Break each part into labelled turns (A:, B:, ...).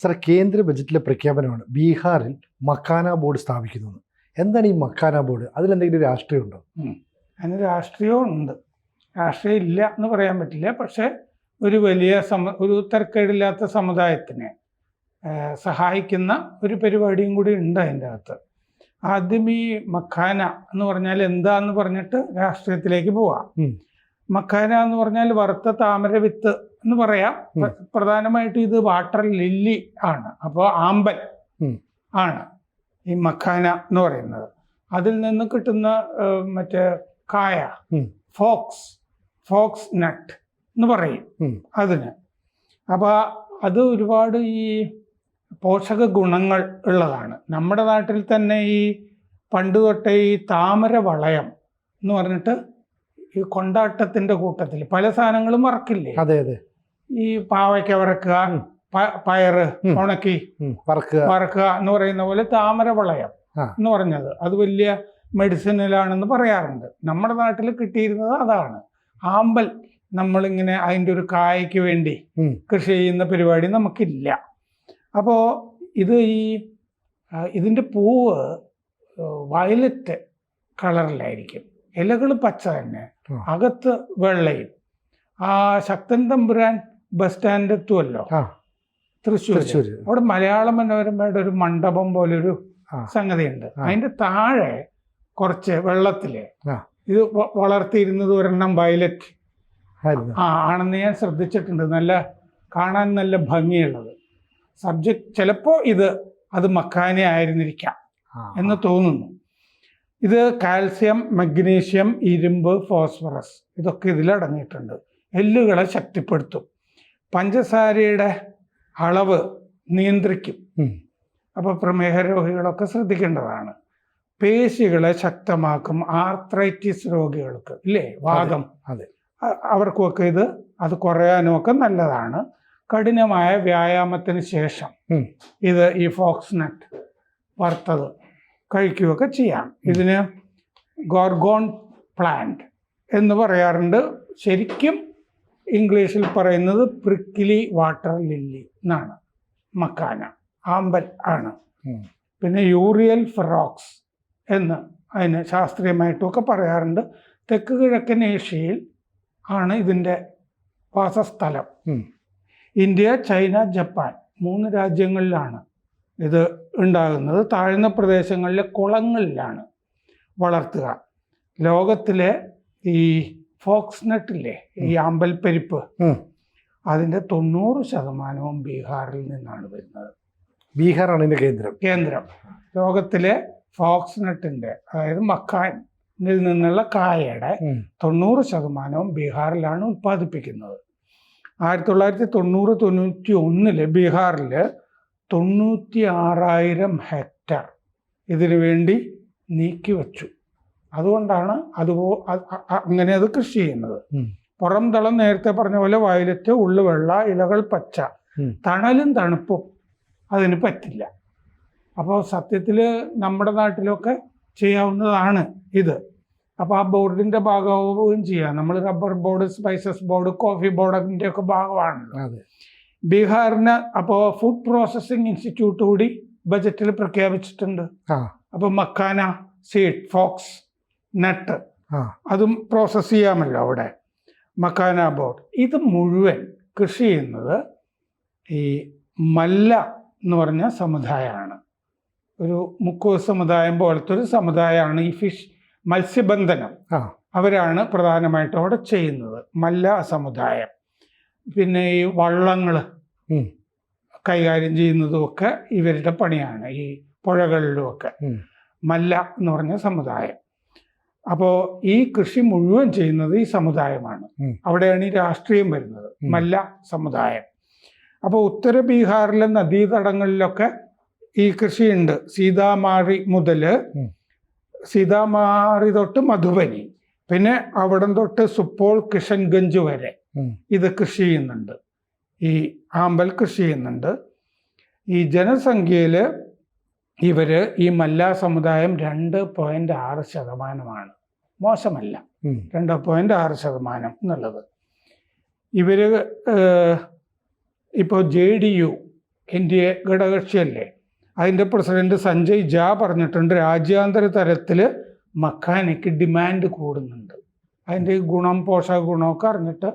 A: Sir, കേന്ദ്ര ബജറ്റിലെ പ്രഖ്യാപനമാണ് ബീഹാറിൽ മക്കാന ബോർഡ് സ്ഥാപിക്കുന്നത്. എന്താണ് ഈ മക്കാന ബോർഡ്? അതിലെന്തെങ്കിലും രാഷ്ട്രീയമുണ്ടോ?
B: അതിന് രാഷ്ട്രീയമുണ്ട്. രാഷ്ട്രീയം ഇല്ല എന്ന് പറയാൻ പറ്റില്ല. പക്ഷേ ഒരു വലിയ ഒരു തരക്കേടില്ലാത്ത സമുദായത്തിനെ സഹായിക്കുന്ന ഒരു പരിപാടിയും കൂടി ഉണ്ട് അതിൻ്റെ അകത്ത്. ആദ്യം ഈ മക്കാന എന്ന് പറഞ്ഞാൽ എന്താന്ന് പറഞ്ഞിട്ട് രാഷ്ട്രീയത്തിലേക്ക് പോവാം. മക്കാന എന്ന് പറഞ്ഞാൽ വറുത്ത താമര വിത്ത് എന്ന് പറയാം. പ്രധാനമായിട്ടും ഇത് വാട്ടർ ലില്ലി ആണ്. അപ്പോൾ ആമ്പൽ ആണ് ഈ മക്കാന എന്ന് പറയുന്നത്. അതിൽ നിന്ന് കിട്ടുന്ന മറ്റേ കായ ഫോക്സ് നട്ട് എന്ന് പറയും അതിന്. അപ്പോൾ അത് ഒരുപാട് ഈ പോഷക ഗുണങ്ങൾ ഉള്ളതാണ്. നമ്മുടെ നാട്ടിൽ തന്നെ ഈ പണ്ട് തൊട്ടേ ഈ താമര വളയം എന്ന് പറഞ്ഞിട്ട് ഈ കൊണ്ടാട്ടത്തിന്റെ കൂട്ടത്തിൽ പല സാധനങ്ങളും വറക്കില്ലേ?
A: അതെ അതെ.
B: ഈ പാവയ്ക്ക വറക്കുക, പയറ് ഉണക്കി വറക്കുക എന്ന് പറയുന്ന പോലെ താമര വളയം എന്ന് പറഞ്ഞത് അത് വലിയ മെഡിസിനിലാണെന്ന് പറയാറുണ്ട്. നമ്മുടെ നാട്ടിൽ കിട്ടിയിരുന്നത് അതാണ്. ആമ്പൽ നമ്മളിങ്ങനെ അതിൻ്റെ ഒരു കായ്ക്ക് വേണ്ടി കൃഷി ചെയ്യുന്ന പരിപാടി നമുക്കില്ല. അപ്പോൾ ഇതിൻ്റെ പൂവ് വയലറ്റ് കളറിലായിരിക്കും, ഇലകൾ പച്ച തന്നെ, അകത്ത് വെള്ളയും. ആ ശക്തൻ തമ്പുരാൻ ബസ് സ്റ്റാൻഡ് എത്തുമല്ലോ തൃശ്ശൂർ, അവിടെ മലയാള മനോരമയുടെ ഒരു മണ്ഡപം പോലൊരു സംഗതിയുണ്ട്. അതിൻ്റെ താഴെ കുറച്ച് വെള്ളത്തില് ഇത് വളർത്തിയിരുന്നത് ഒരെണ്ണം വയലറ്റ് ആണെന്ന് ഞാൻ ശ്രദ്ധിച്ചിട്ടുണ്ട്. കാണാൻ നല്ല ഭംഗിയുള്ളത്. സബ്ജക്റ്റ് ചിലപ്പോൾ അത് മക്കാന ആയിരുന്നിരിക്കാം എന്ന് തോന്നുന്നു. ഇത് കാൽസ്യം, മഗ്നീഷ്യം, ഇരുമ്പ്, ഫോസ്ഫറസ് ഇതൊക്കെ ഇതിലടങ്ങിയിട്ടുണ്ട്. എല്ലുകളെ ശക്തിപ്പെടുത്തും, പഞ്ചസാരയുടെ അളവ് നിയന്ത്രിക്കും. അപ്പോൾ പ്രമേഹ രോഗികളൊക്കെ ശ്രദ്ധിക്കേണ്ടതാണ്. പേശികളെ ശക്തമാക്കും. ആർത്രൈറ്റിസ് രോഗികൾക്ക് ഇല്ലേ, വാദം, അവർക്കൊക്കെ അത് കുറയാനുമൊക്കെ നല്ലതാണ്. കഠിനമായ വ്യായാമത്തിന് ശേഷം ഈ ഫോക്സ് നട്ട് വറുത്തത് കഴിക്കുകയൊക്കെ ചെയ്യാം. ഇതിന് ഗോർഗോൺ പ്ലാന്റ് എന്ന് പറയാറുണ്ട്. ശരിക്കും ഇംഗ്ലീഷിൽ പറയുന്നത് പ്രിക്കിലി വാട്ടർ ലില്ലി എന്നാണ്. മക്കാന ആമ്പൽ ആണ്. പിന്നെ യൂറിയൽ ഫെറോക്സ് എന്ന് അതിന് ശാസ്ത്രീയമായിട്ടുമൊക്കെ പറയാറുണ്ട്. തെക്ക് കിഴക്കൻ ഏഷ്യയിൽ ആണ് ഇതിൻ്റെ വാസസ്ഥലം. ഇന്ത്യ, ചൈന, ജപ്പാൻ 3 രാജ്യങ്ങളിലാണ് ഇത് ഉണ്ടാകുന്നത്. താഴ്ന്ന പ്രദേശങ്ങളിലെ കുളങ്ങളിലാണ് വളർത്തുക. ലോകത്തിലെ ഈ ഫോക്സ് നട്ടില്ലേ, ഈ ആമ്പൽ പരിപ്പ്, അതിൻ്റെ 90% ബീഹാറിൽ നിന്നാണ് വരുന്നത്.
A: ബീഹാറാണ് ഇതിൻ്റെ കേന്ദ്രം.
B: ലോകത്തിലെ ഫോക്സ് നട്ടിൻ്റെ, അതായത് മക്കാനിൽ നിന്നുള്ള കായയുടെ 90% ബീഹാറിലാണ് ഉൽപ്പാദിപ്പിക്കുന്നത്. 1990-91 ബീഹാറിൽ 96,000 ഹെക്ടർ ഇതിനു വേണ്ടി നീക്കിവെച്ചു. അതുകൊണ്ടാണ് അങ്ങനെ അത് കൃഷി ചെയ്യുന്നത്. പുറം തളം നേരത്തെ പറഞ്ഞ പോലെ വയലറ്റ്, ഉള്ളു വെള്ള, ഇലകൾ പച്ച, തണലും തണുപ്പും അതിന് പറ്റില്ല. അപ്പോൾ സത്യത്തിൽ നമ്മുടെ നാട്ടിലൊക്കെ ചെയ്യാവുന്നതാണ് ഇത്. അപ്പോൾ ആ ബോർഡിൻ്റെ ഭാഗമാവുകയും ചെയ്യാം. നമ്മൾ rubber board, spices board, coffee ബോർഡിൻ്റെ ഒക്കെ ഭാഗമാണല്ലോ. ബീഹാറിന് അപ്പോൾ ഫുഡ് പ്രോസസ്സിംഗ് ഇൻസ്റ്റിറ്റ്യൂട്ട് കൂടി ബജറ്റിൽ പ്രഖ്യാപിച്ചിട്ടുണ്ട്. അപ്പോൾ മക്കാന സീഡ്, ഫോക്സ് നട്ട് അതും പ്രോസസ്സ് ചെയ്യാമല്ലോ അവിടെ. മക്കാന ബോർഡ് ഇത് മുഴുവൻ കൃഷി ചെയ്യുന്നത് ഈ മല്ല എന്ന് പറഞ്ഞ സമുദായമാണ്. ഒരു മുക്കോ സമുദായം പോലത്തെ ഒരു സമുദായമാണ്. ഈ മത്സ്യബന്ധനം അവരാണ് പ്രധാനമായിട്ടും അവിടെ ചെയ്യുന്നത്, മല്ല സമുദായം. പിന്നെ ഈ വള്ളങ്ങൾ കൈകാര്യം ചെയ്യുന്നതുമൊക്കെ ഇവരുടെ പണിയാണ്. ഈ പുഴകളിലുമൊക്കെ മല്ല എന്ന് പറഞ്ഞ സമുദായം. അപ്പോൾ ഈ കൃഷി മുഴുവൻ ചെയ്യുന്നത് ഈ സമുദായമാണ്. അവിടെയാണ് ഈ രാഷ്ട്രീയം വരുന്നത്, മല്ല സമുദായം. അപ്പോൾ ഉത്തര ബീഹാറിലെ നദീതടങ്ങളിലൊക്കെ ഈ കൃഷിയുണ്ട്. സീതാമാറി തൊട്ട് മധുബനി, പിന്നെ അവിടം തൊട്ട് സുപ്പോൾ, കിഷൻഗഞ്ച് വരെ ഇത് കൃഷി ചെയ്യുന്നുണ്ട്. ഈ ആമ്പൽ കൃഷി ചെയ്യുന്നുണ്ട്. ഈ ജനസംഖ്യയിൽ ഈ മല്ല സമുദായം 2.6%. മോശമല്ല 2.6% എന്നുള്ളത്. ഇപ്പോൾ JDU NDA ഘടകകക്ഷിയല്ലേ, അതിൻ്റെ പ്രസിഡന്റ് സഞ്ജയ് ജാ പറഞ്ഞിട്ടുണ്ട് രാജ്യാന്തര തലത്തിൽ മക്കാനയ്ക്ക് ഡിമാൻഡ് കൂടുന്നുണ്ട്. അതിൻ്റെ ഗുണം പോഷക ഗുണമൊക്കെ അറിഞ്ഞിട്ട്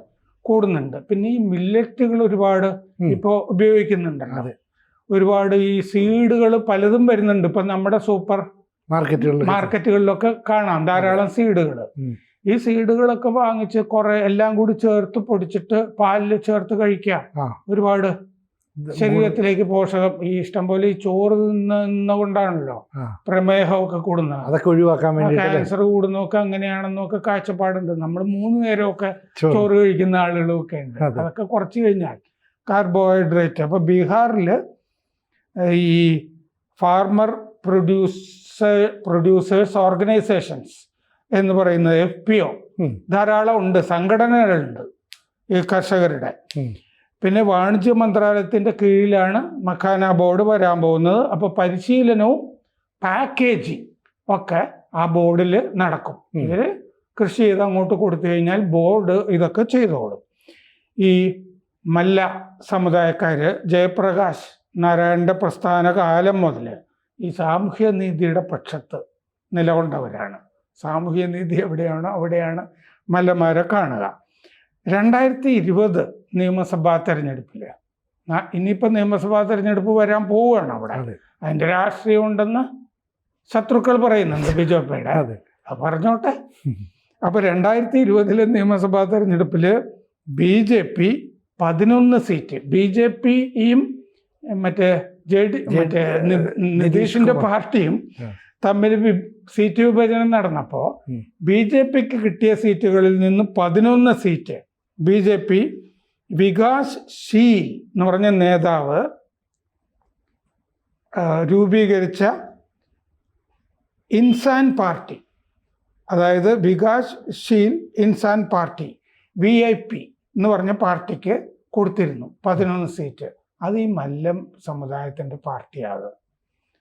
B: കൂടുന്നുണ്ട്. പിന്നെ ഈ മില്ലറ്റുകൾ ഒരുപാട് ഇപ്പോൾ ഉപയോഗിക്കുന്നുണ്ടല്ലോ. ഒരുപാട് ഈ സീഡുകൾ പലതും വരുന്നുണ്ട്. ഇപ്പം നമ്മുടെ സൂപ്പർ മാർക്കറ്റുകളിലൊക്കെ കാണാം ധാരാളം സീഡുകൾ. ഈ സീഡുകളൊക്കെ വാങ്ങിച്ച് കുറെ എല്ലാം കൂടി ചേർത്ത് പൊടിച്ചിട്ട് പാലിൽ ചേർത്ത് കഴിക്കാം. ഒരുപാട് ശരീരത്തിലേക്ക് പോഷകം ഈ ഇഷ്ടം പോലെ ഈ ചോറ് നിന്നുകൊണ്ടാണല്ലോ പ്രമേഹമൊക്കെ കൂടുന്നത്.
A: അതൊക്കെ ഒഴിവാക്കാൻ വേണ്ടി
B: ക്യാൻസർ കൂടുന്നൊക്കെ അങ്ങനെയാണെന്നൊക്കെ കാഴ്ചപ്പാടുണ്ട്. നമ്മൾ 3 നേരമൊക്കെ ചോറ് കഴിക്കുന്ന ആളുകളൊക്കെ ഉണ്ട്. അതൊക്കെ കുറച്ച് കഴിഞ്ഞാൽ കാർബോഹൈഡ്രേറ്റ്. അപ്പൊ ബീഹാറിൽ ഈ ഫാർമർ പ്രൊഡ്യൂസേഴ്സ് ഓർഗനൈസേഷൻസ് എന്ന് പറയുന്നത് FPO ധാരാളം ഉണ്ട്, സംഘടനകളുണ്ട് ഈ കർഷകരുടെ. പിന്നെ വാണിജ്യ മന്ത്രാലയത്തിൻ്റെ കീഴിലാണ് മഖാന ബോർഡ് വരാൻ പോകുന്നത്. അപ്പോൾ പരിശീലനവും പാക്കേജിങ് ഒക്കെ ആ ബോർഡിൽ നടക്കും. ഇവർ കൃഷി ചെയ്ത് അങ്ങോട്ട് കൊടുത്തു കഴിഞ്ഞാൽ ബോർഡ് ഇതൊക്കെ ചെയ്തോളും. ഈ മല്ല സമുദായക്കാർ ജയപ്രകാശ് നാരായണൻ്റെ പ്രസ്ഥാന കാലം മുതൽ ഈ സാമൂഹ്യ നീതിയുടെ പക്ഷത്ത് നിലകൊണ്ടവരാണ്. സാമൂഹ്യ നീതി എവിടെയാണോ അവിടെയാണ് മല്ലന്മാരെ കാണുക. 2020 നിയമസഭാ തെരഞ്ഞെടുപ്പിൽ ഇനിയിപ്പോൾ നിയമസഭാ തെരഞ്ഞെടുപ്പ് വരാൻ പോവുകയാണ്. അവിടെ അതിൻ്റെ രാഷ്ട്രീയം ഉണ്ടെന്ന് ശത്രുക്കൾ പറയുന്നുണ്ട് ബിജെപിയുടെ. അത് പറഞ്ഞോട്ടെ. അപ്പോൾ 2020 നിയമസഭാ തെരഞ്ഞെടുപ്പിൽ BJP 11 സീറ്റ്, BJPയും മറ്റേ നിതീഷിന്റെ പാർട്ടിയും തമ്മിൽ സീറ്റ് വിഭജനം നടന്നപ്പോൾ BJPക്ക് കിട്ടിയ സീറ്റുകളിൽ നിന്ന് 11 സീറ്റ് BJP വികാസ് ശീൽ എന്ന് പറഞ്ഞ നേതാവ് രൂപീകരിച്ച ഇൻസാൻ പാർട്ടി, അതായത് വികാസ് ശീൽ ഇൻസാൻ പാർട്ടി VIP എന്ന് പറഞ്ഞ പാർട്ടിക്ക് കൊടുത്തിരുന്നു 11 സീറ്റ്. അത് ഈ മല്ലം സമുദായത്തിൻ്റെ പാർട്ടിയാണ്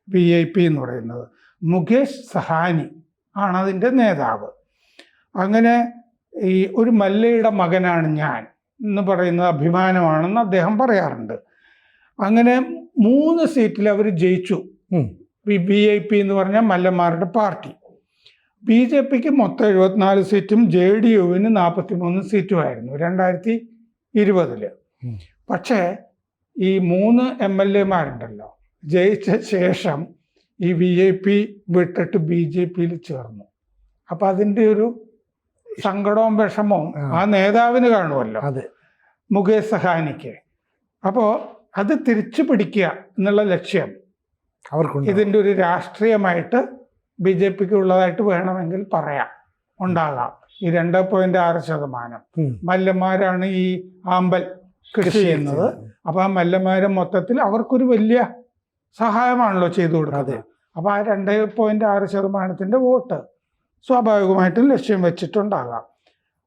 B: VIP എന്ന് പറയുന്നത്. മുകേഷ് സഹാനി ആണ് അതിൻ്റെ നേതാവ്. അങ്ങനെ ഈ ഒരു മല്ലയുടെ മകനാണ് ഞാൻ എന്ന് പറയുന്നത് അഭിമാനമാണെന്ന് അദ്ദേഹം പറയാറുണ്ട്. അങ്ങനെ 3 സീറ്റിൽ അവർ ജയിച്ചു. VIP എന്ന് പറഞ്ഞ മല്ലന്മാരുടെ പാർട്ടി. BJPക്ക് മൊത്തം 74 സീറ്റും JDUവിന് 43 സീറ്റുമായിരുന്നു 2020. പക്ഷേ ഈ 3 MLAമാരുണ്ടല്ലോ ജയിച്ച ശേഷം ഈ VIP വിട്ടിട്ട് BJPയിൽ ചേർന്നു. അപ്പം അതിൻ്റെ ഒരു സങ്കടവും വിഷമവും ആ നേതാവിന് കാണുമല്ലോ, മുകേഷ് സഹാനിക്ക്. അപ്പോൾ അത് തിരിച്ചു പിടിക്കുക എന്നുള്ള ലക്ഷ്യം അവർക്കുണ്ട്. ഇതിൻ്റെ ഒരു രാഷ്ട്രീയമായിട്ട് BJPക്ക് ഉള്ളതായിട്ട് വേണമെങ്കിൽ പറയാം, ഉണ്ടാകാം. ഈ 2.6% മല്ലന്മാരാണ് ഈ ആമ്പൽ കൃഷി ചെയ്യുന്നത്. അപ്പോൾ ആ മല്ലന്മാരെ മൊത്തത്തിൽ അവർക്കൊരു വലിയ സഹായമാണല്ലോ ചെയ്തു കൊടുക്കുന്നത്. അപ്പോൾ ആ 2.6% വോട്ട് സ്വാഭാവികമായിട്ടും ലക്ഷ്യം വെച്ചിട്ടുണ്ടാകാം.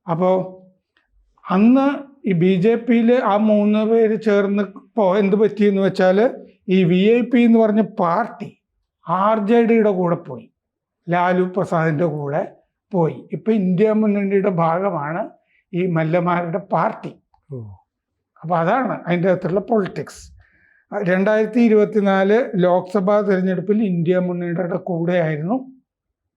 B: അപ്പോൾ അന്ന് ഈ BJPയിൽ ആ 3 പേര് ചേർന്നപ്പോൾ എന്ത് പറ്റിയെന്ന് വെച്ചാൽ ഈ VIP എന്ന് പറഞ്ഞ പാർട്ടി RJDയുടെ കൂടെ പോയി, ലാലു പ്രസാദിൻ്റെ കൂടെ പോയി. ഇപ്പം ഇന്ത്യ മുന്നണിയുടെ ഭാഗമാണ് ഈ മല്ലന്മാരുടെ പാർട്ടി. അപ്പോൾ അതാണ് അതിൻ്റെ അകത്തുള്ള പൊളിറ്റിക്സ്. 2024 ലോക്സഭാ തിരഞ്ഞെടുപ്പിൽ ഇന്ത്യ മുന്നണിയുടെ കൂടെയായിരുന്നു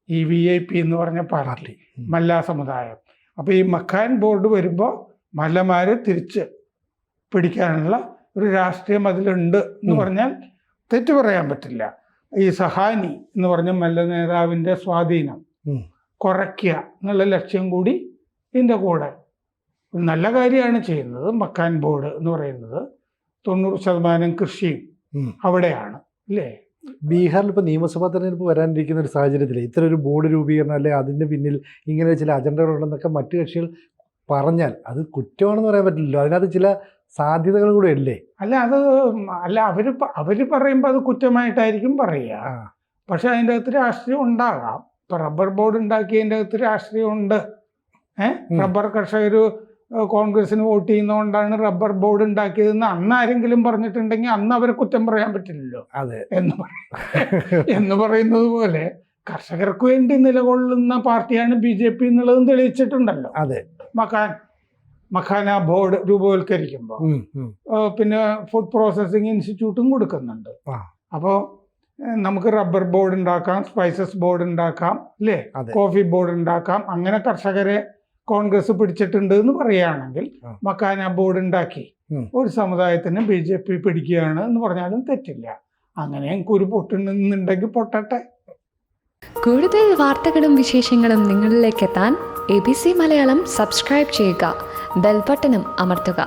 B: ഈ VIP എന്ന് പറഞ്ഞ പാർട്ടി, മല്ല സമുദായം. അപ്പോൾ ഈ മക്കാൻ ബോർഡ് വരുമ്പോൾ മല്ലന്മാരെ തിരിച്ച് പിടിക്കാനുള്ള ഒരു രാഷ്ട്രീയം അതിലുണ്ട് എന്ന് പറഞ്ഞാൽ തെറ്റ് പറയാൻ പറ്റില്ല. ഈ സഹാനി എന്ന് പറഞ്ഞ മല്ല നേതാവിൻ്റെ സ്വാധീനം കുറയ്ക്കുക എന്നുള്ള ലക്ഷ്യം കൂടി ഇതിൻ്റെ കൂടെ നല്ല കാര്യമാണ് ചെയ്യുന്നത്. മക്കാൻ ബോർഡ് എന്ന് പറയുന്നത് 90% കൃഷിയും അവിടെയാണ് അല്ലേ.
A: ബീഹാറിൽ ഇപ്പോൾ നിയമസഭാ തെരഞ്ഞെടുപ്പ് വരാനിരിക്കുന്ന ഒരു സാഹചര്യത്തിൽ ഇത്തരം ഒരു ബോർഡ് രൂപീകരണം അല്ലെ അതിൻ്റെ പിന്നിൽ ഇങ്ങനെ ചില അജണ്ടകളുണ്ടെന്നൊക്കെ മറ്റു കക്ഷികൾ പറഞ്ഞാൽ അത് കുറ്റമാണെന്ന് പറയാൻ പറ്റില്ലല്ലോ. അതിനകത്ത് ചില സാധ്യതകൾ കൂടെ അല്ലേ.
B: അവർ പറയുമ്പോൾ അത് കുറ്റമായിട്ടായിരിക്കും പറയുക. പക്ഷെ അതിൻ്റെ അകത്ത് രാഷ്ട്രീയം ഉണ്ടാകാം. ഇപ്പം റബ്ബർ ബോർഡ് ഉണ്ടാക്കിയതിൻ്റെ അകത്ത് രാഷ്ട്രീയം ഉണ്ട്. റബ്ബർ കർഷകർ കോൺഗ്രസിന് വോട്ട് ചെയ്യുന്നതുകൊണ്ടാണ് റബ്ബർ ബോർഡ് ഉണ്ടാക്കിയതെന്ന് അന്ന് ആരെങ്കിലും പറഞ്ഞിട്ടുണ്ടെങ്കിൽ അന്ന് അവരെ കുറ്റം പറയാൻ പറ്റില്ലല്ലോ. എന്ന് പറയുന്നത് പോലെ കർഷകർക്ക് വേണ്ടി നിലകൊള്ളുന്ന പാർട്ടിയാണ് BJP എന്നുള്ളതും തെളിയിച്ചിട്ടുണ്ടല്ലോ. മക്കാൻ മഖാന ബോർഡ് രൂപവൽക്കരിക്കുമ്പോൾ പിന്നെ ഫുഡ് പ്രോസസ്സിംഗ് ഇൻസ്റ്റിറ്റ്യൂട്ടും കൊടുക്കുന്നുണ്ട്. അപ്പോൾ നമുക്ക് റബ്ബർ ബോർഡ് ഉണ്ടാക്കാം, സ്പൈസസ് ബോർഡ് ഉണ്ടാക്കാം, അല്ലേ, കോഫി ബോർഡ് ഉണ്ടാക്കാം. അങ്ങനെ കർഷകരെ കോൺഗ്രസ് പിടിച്ചിട്ടുണ്ട് എന്ന് പറയുകയാണെങ്കിൽ മക്കാന ബോർഡ് ഉണ്ടാക്കി ഒരു സമുദായത്തിന് BJP പിടിക്കുകയാണ് എന്ന് പറഞ്ഞാലും തെറ്റില്ല. അങ്ങനെ കുരു പൊട്ടുന്നുണ്ടെങ്കിൽ പൊട്ടട്ടെ.
C: കൂടുതൽ വാർത്തകളും വിശേഷങ്ങളും നിങ്ങളിലേക്ക് എത്താൻ ABC മലയാളം സബ്സ്ക്രൈബ് ചെയ്യുക, ബെൽബട്ടനും അമർത്തുക.